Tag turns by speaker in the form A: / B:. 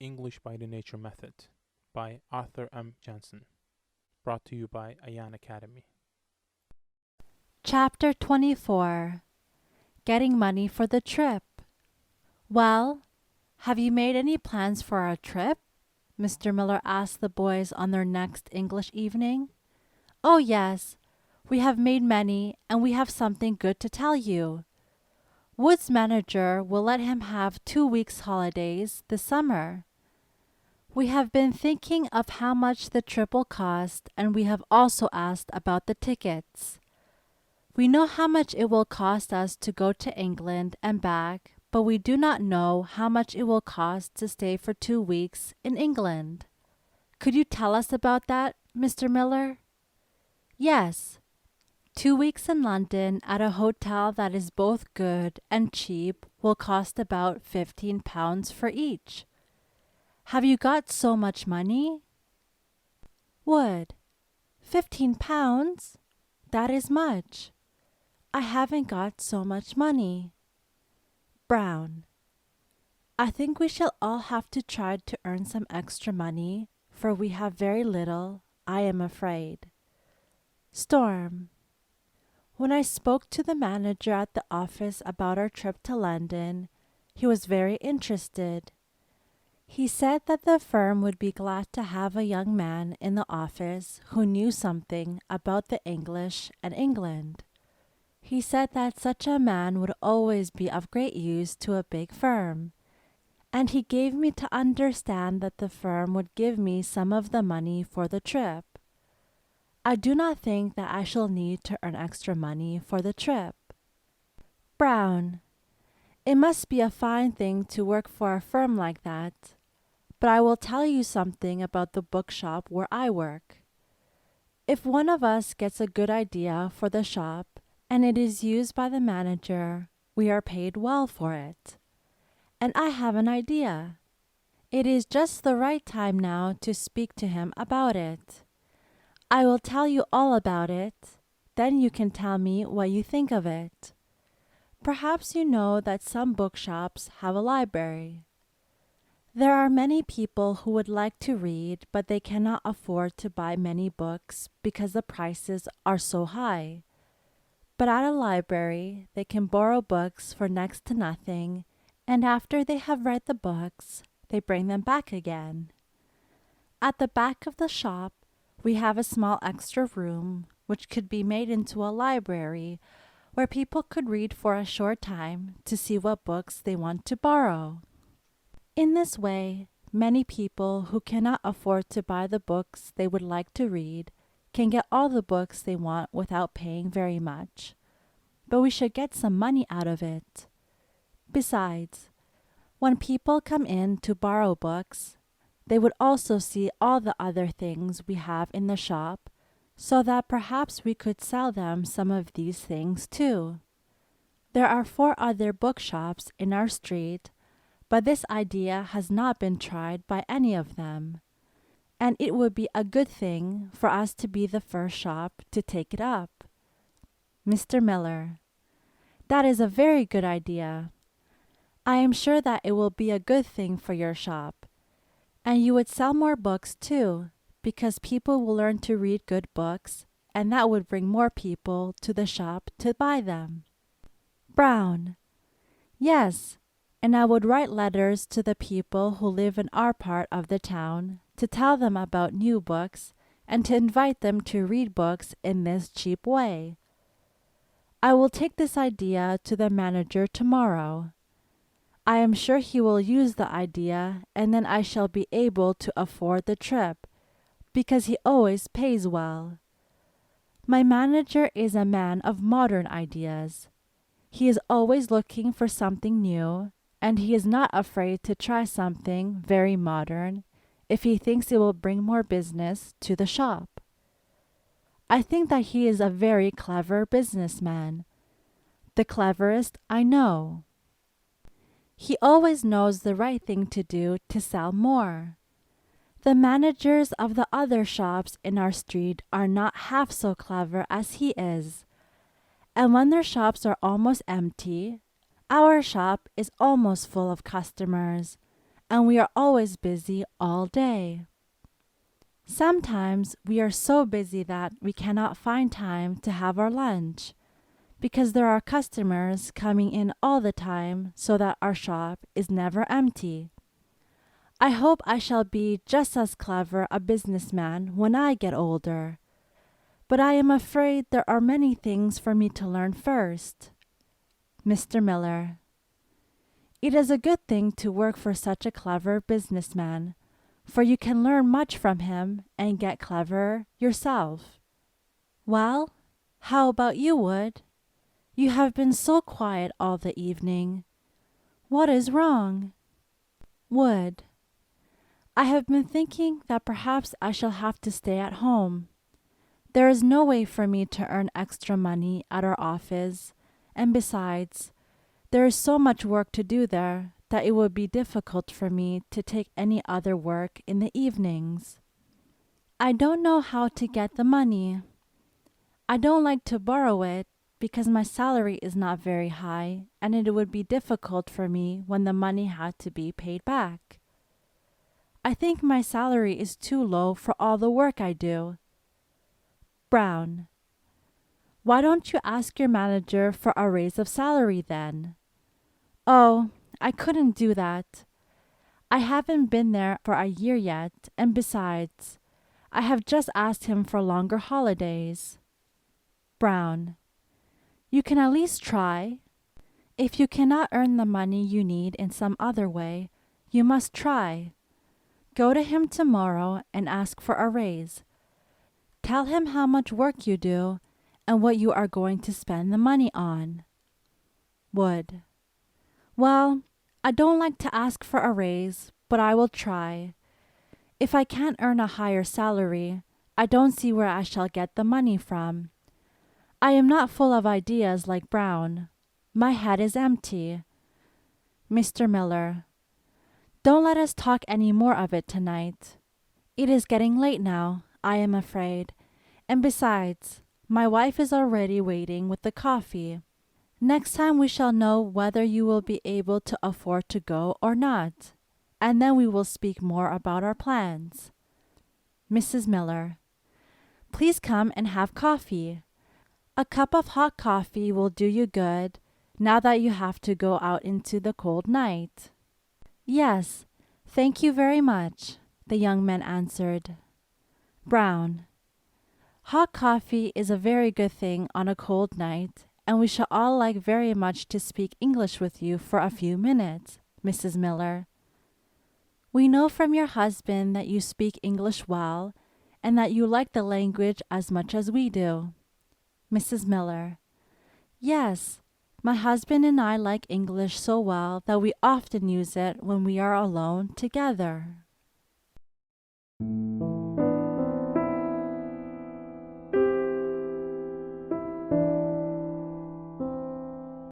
A: English by the Nature Method by Arthur M. Jensen. Brought to you by Ayan Academy.
B: Chapter 24. Getting Money for the Trip. Well, have you made any plans for our trip? Mr. Miller asked the boys on their next English evening. Oh, yes, we have made many, and we have something good to tell you. Wood's manager will let him have 2 weeks' holidays this summer. We have been thinking of how much the trip will cost, and we have also asked about the tickets. We know how much it will cost us to go to England and back, but we do not know how much it will cost to stay for 2 weeks in England. Could you tell us about that, Mr. Miller? Yes. 2 weeks in London at a hotel that is both good and cheap will cost about £15 for each. Have you got so much money? Wood. £15? That is much. I haven't got so much money. Brown. I think we shall all have to try to earn some extra money, for we have very little, I am afraid. Storm. When I spoke to the manager at the office about our trip to London, he was very interested. He said that the firm would be glad to have a young man in the office who knew something about the English and England. He said that such a man would always be of great use to a big firm, and he gave me to understand that the firm would give me some of the money for the trip. I do not think that I shall need to earn extra money for the trip. Brown. It must be a fine thing to work for a firm like that, but I will tell you something about the bookshop where I work. If one of us gets a good idea for the shop, and it is used by the manager, we are paid well for it. And I have an idea. It is just the right time now to speak to him about it. I will tell you all about it, then you can tell me what you think of it. Perhaps you know that some bookshops have a library. There are many people who would like to read, but they cannot afford to buy many books because the prices are so high. But at a library, they can borrow books for next to nothing, and after they have read the books, they bring them back again. At the back of the shop, we have a small extra room, which could be made into a library, where people could read for a short time to see what books they want to borrow. In this way, many people who cannot afford to buy the books they would like to read can get all the books they want without paying very much. But we should get some money out of it. Besides, when people come in to borrow books, they would also see all the other things we have in the shop, so that perhaps we could sell them some of these things too. There are 4 other bookshops in our street, but this idea has not been tried by any of them, and it would be a good thing for us to be the first shop to take it up. Mr. Miller. That is a very good idea. I am sure that it will be a good thing for your shop. And you would sell more books too, because people will learn to read good books, and that would bring more people to the shop to buy them. Brown. Yes, and I would write letters to the people who live in our part of the town to tell them about new books and to invite them to read books in this cheap way. I will take this idea to the manager tomorrow. I am sure he will use the idea, and then I shall be able to afford the trip, because he always pays well. My manager is a man of modern ideas. He is always looking for something new, and he is not afraid to try something very modern if he thinks it will bring more business to the shop. I think that he is a very clever businessman, the cleverest I know. He always knows the right thing to do to sell more. The managers of the other shops in our street are not half so clever as he is, and when their shops are almost empty, our shop is almost full of customers, and we are always busy all day. Sometimes we are so busy that we cannot find time to have our lunch because there are customers coming in all the time so that our shop is never empty. I hope I shall be just as clever a businessman when I get older, but I am afraid there are many things for me to learn first. Mr. Miller: It is a good thing to work for such a clever businessman, for you can learn much from him and get clever yourself. Well, how about you, Wood? You have been so quiet all the evening. What is wrong? Wood: I have been thinking that perhaps I shall have to stay at home. There is no way for me to earn extra money at our office, and besides, there is so much work to do there that it would be difficult for me to take any other work in the evenings. I don't know how to get the money. I don't like to borrow it because my salary is not very high and it would be difficult for me when the money had to be paid back. I think my salary is too low for all the work I do. Brown: Why don't you ask your manager for a raise of salary then? Oh, I couldn't do that. I haven't been there for a year yet, and besides, I have just asked him for longer holidays. Brown: You can at least try. If you cannot earn the money you need in some other way, you must try. Go to him tomorrow and ask for a raise. Tell him how much work you do and what you are going to spend the money on. Wood: Well, I don't like to ask for a raise, but I will try. If I can't earn a higher salary, I don't see where I shall get the money from. I am not full of ideas like Brown. My head is empty. Mr. Miller: Don't let us talk any more of it tonight. It is getting late now, I am afraid, and besides, my wife is already waiting with the coffee. Next time we shall know whether you will be able to afford to go or not, and then we will speak more about our plans. Mrs. Miller: Please come and have coffee. A cup of hot coffee will do you good now that you have to go out into the cold night. Yes, thank you very much, the young man answered. Brown: Hot coffee is a very good thing on a cold night, and we shall all like very much to speak English with you for a few minutes, Mrs. Miller. We know from your husband that you speak English well, and that you like the language as much as we do. Mrs. Miller: Yes, my husband and I like English so well that we often use it when we are alone together.